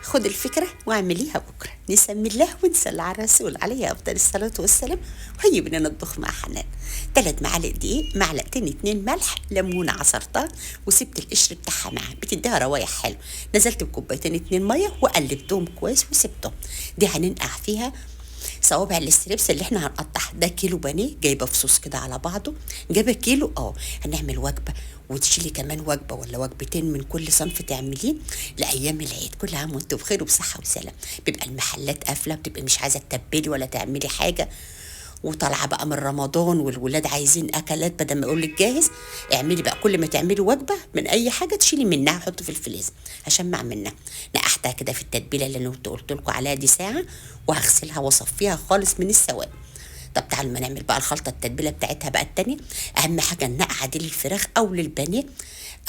خد الفكرة واعمليها بكرة، نسمي الله ونصلي على الرسول عليه أفضل الصلاة والسلام. وهي بدنا نطبخ مع حنان 3 معالق دقيق، معلقتين 2 ملح، ليمونة عصرتها وسبت القشر بتاعها معاها بتديها روايح حلو. نزلت بكوبايتين 2 مية وقلبتهم كويس وسبتهم. دي هننقع فيها صوابع الستريبس اللي احنا هنقطعها. ده كيلو بانيه جايبه فصوص كده على بعضه، جايبه كيلو. هنعمل وجبه وتشيلي كمان وجبه ولا وجبتين من كل صنف تعمليه لايام العيد. كل عام وانتم بخير وبصحه وسلام. بيبقى المحلات قافله، بتبقى مش عايزه تتبلي ولا تعملي حاجه، وطالعه بقى من رمضان والولاد عايزين اكلات. بدل ما اقول لك جاهز، اعملي بقى كل ما تعملي وجبه من اي حاجه تشيلي منها حطه في الفريزر اشمع منها. نقحتها كده في التتبيله اللي انا قلت لكم عليها دي ساعه، وهغسلها واصفيها خالص من السواد. طب تعالوا ما نعمل بقى الخلطه التتبيله بتاعتها بقى التانية. اهم حاجه النقعه دي للفراخ او للبانيه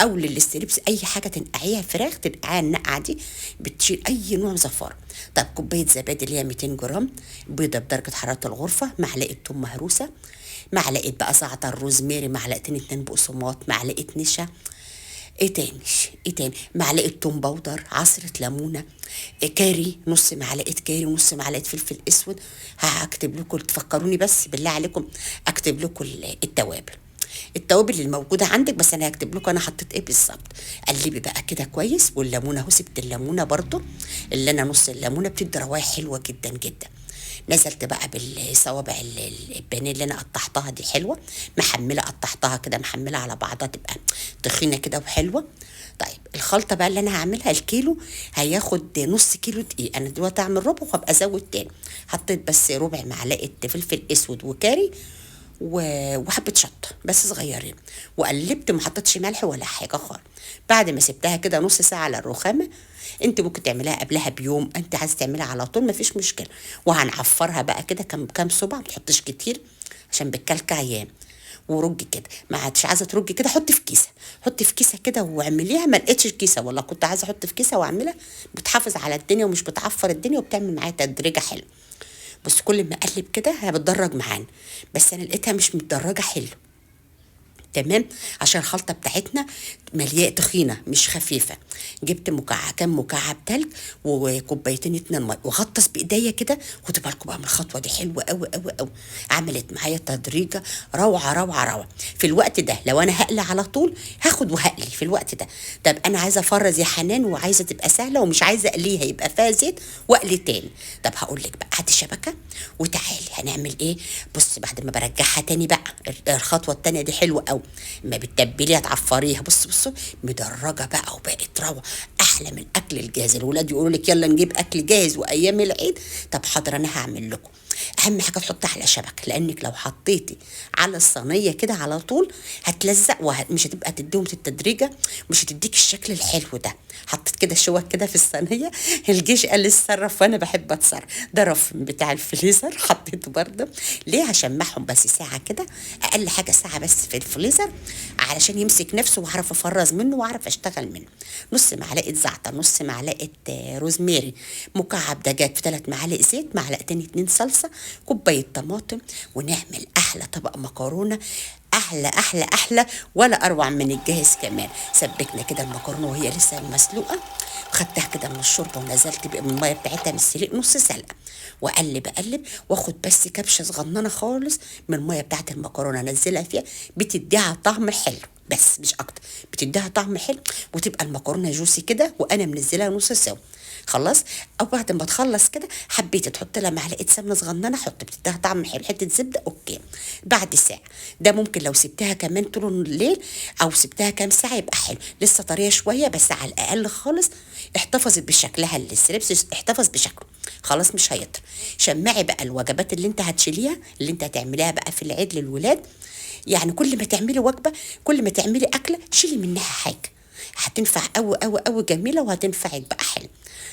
او للستريبس، اي حاجه تنقعيها فراخ تنقعيها النقعه دي بتشيل اي نوع زفاره. طب كوبايه زبادي اللي هي 200 جرام، بيضه بدرجه حراره الغرفه، معلقه ثوم مهروسه، معلقه بقى زعتر روزماري، معلقتين 2 بقسماط، معلقه نشا. ايه تاني معلقه توم باودر، عصره ليمونه، كاري، نص معلقه كاري ونص معلقه فلفل اسود. هكتب لكم تفكروني بس بالله عليكم اكتب لكم التوابل الموجوده عندك، بس انا هكتب لكم انا حطيت ايه بالظبط. قلبي بقى كده كويس. والليمونه اهو سبت الليمونه برضو، اللي انا نص الليمونه بتدي روايح حلوه جدا جدا. نزلت بقى بالصوابع البانيه اللي انا قطعتها دي حلوه، محمله قطعتها كده محمله على بعضها تبقى تخينه كده وحلوه. طيب الخلطه بقى اللي انا هعملها، الكيلو هياخد نص كيلو دقيق. انا دلوقتي هعمل ربع وهبقى ازود تاني. حطيت بس ربع معلقه فلفل اسود وكاري وحبه شطه بس صغيرين، وقلبت ما حطيتش ملح ولا حاجه خالص. بعد ما سبتها كده نص ساعه على الرخامه، انت ممكن تعمليها قبلها بيوم، انت عايز تعملها على طول مفيش مشكله. وهنعفرها بقى كده كام صبع، ما تحطش كتير عشان بتكلكع ايام. ورجي كده، ما عادش عايزه ترجي كده حطي في كيسه، حطي في كيسه كده واعمليها. ما لقيتش الكيسه والله كنت عايزه احط في كيسه واعملها، بتحافظ على الدنيا ومش بتعفر الدنيا وبتعمل معايا تدريجه حلو. بس كل ما اقلب كده هي بتدرج معانا، بس انا لقيتها مش متدرجه حلو. تمام، عشان الخلطه بتاعتنا مليئه تخينه مش خفيفه. جبت كام مكعب تلج وكوبايتين 2 ميه، وغطس بايديا كده. خدوا بالكم بقى من الخطوه دي حلوه قوي قوي قوي، عملت معايا تدريجه روعه روعه روعه. في الوقت ده لو انا هقلي على طول هاخد وهقلي في الوقت ده. طب انا عايزه افرز يا حنان وعايزه تبقى سهله ومش عايزه اقليها يبقى فيها زيت واقلي تاني. طب هقول لك بقى، هاتي شبكه وتعالي هنعمل ايه. بص بعد ما برجعها تاني بقى، الخطوه التانيه دي حلوه قوي. ما بتتبليها تعفريها، بصوا مدرجه بقى وبقت روعه، احلى من اكل الجاهز. الولاد يقولوا لك يلا نجيب اكل جاهز وايام العيد. طب حاضر انا هعمل لكم. اهم حاجه تحطها على شبكه، لانك لو حطيتي على الصينيه كده على طول هتلزق ومش هتبقى تديهم التدريجه، مش هتديك الشكل الحلو ده. حطيت كده شوك كده في الصينيه. الجيش قال لي اتصرف وانا بحب اتصرف. ده رف بتاع الفريزر حطيته برده. ليه؟ هشمعهم بس ساعه كده، اقل حاجه ساعه بس في الفريزر علشان يمسك نفسه واعرف افرز منه واعرف اشتغل منه. نص معلقه زعتر، نص معلقه روزماري، مكعب دجاج، في 3 معالق زيت، معلقتين 2 صلصه، كوبايه طماطم. ونعمل احلى طبق مكرونه، احلى احلى احلى ولا اروع من الجاهز كمان. سبكنا كده المكرونه وهي لسه مسلوقه، وخدتها كده من الشوربه ونزلت بقى من الميه بتاعتها من السلق نص سلقه، واقلب اقلب واخد بس كبشه صغننه خالص من الميه بتاعت المكرونه انزلها فيها، بتديها طعم حلو بس مش اكتر، بتديها طعم حلو وتبقى المكرونه جوسي كده وانا منزلها نص سوا. خلاص. او بعد ما تخلص كده حبيت تحط لها معلقه سمنه صغننه حط، بتديها طعم حلو، حته زبده اوكي. بعد ساعه، ده ممكن لو سبتها كمان طول الليل او سبتها كام ساعه يبقى حلو. لسه طريه شويه بس على الاقل خالص احتفظت بشكلها، الستريبس احتفظ بشكله خلاص مش هيطر. شمعي بقى الوجبات اللي انت هتشيليها اللي انت هتعمليها بقى في العيد للولاد. يعني كل ما تعملي وجبه، كل ما تعملي اكله شيلي منها حاجه، هتنفع قوي قوي قوي جميله وهتنفعك بقى حلو.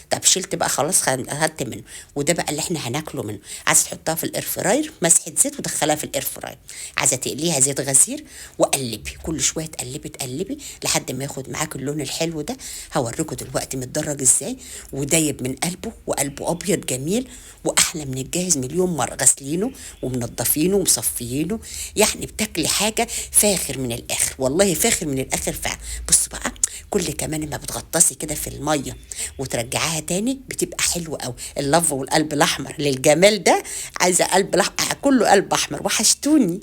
طب شلت بقى خلاص خدت منه، وده بقى اللي احنا هناكله منه. عايزه تحطها في الاير فراير مسحه زيت ودخلها في الاير فراير، عايزه تقليها زيت غزير وقلبي كل شويه تقلبي لحد ما ياخد معاك اللون الحلو ده. هوريكم دلوقتي متدرج ازاي ودايب من قلبه، وقلبه ابيض جميل واحلى من الجاهز مليون مره، غسلينه ومنضفينه ومصفيينه. يعني بتاكلي حاجه فاخر من الاخر، والله فاخر من الاخر فعلا. بص بقى كل كمان ما بتغطسي كده في الميه وترجعيها تاني بتبقى حلوه قوي. اللف والقلب الاحمر للجمال ده، عايزه قلب كله قلب احمر، وحشتوني.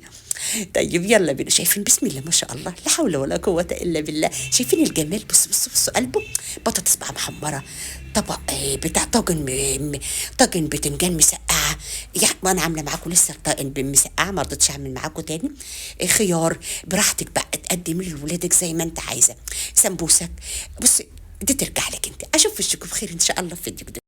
طيب يلا بينا. شايفين؟ بسم الله ما شاء الله، لا حول ولا قوة إلا بالله. شايفين الجمال؟ بص بص بص قلبه. بطاطس بقى محمرة، طبق بتاع طاجن طاجن بتنجان مسقعة. يعني وأنا عاملة معاكم لسه طاجن مسقعة، ما رضيتش أعمل معاكم تاني. خيار براحتك بقى، تقدمي لولادك زي ما أنت عايزة. سمبوسك. بص، دي ترجع لك أنت. أشوف وشكم بخير إن شاء الله في فيديو جديد.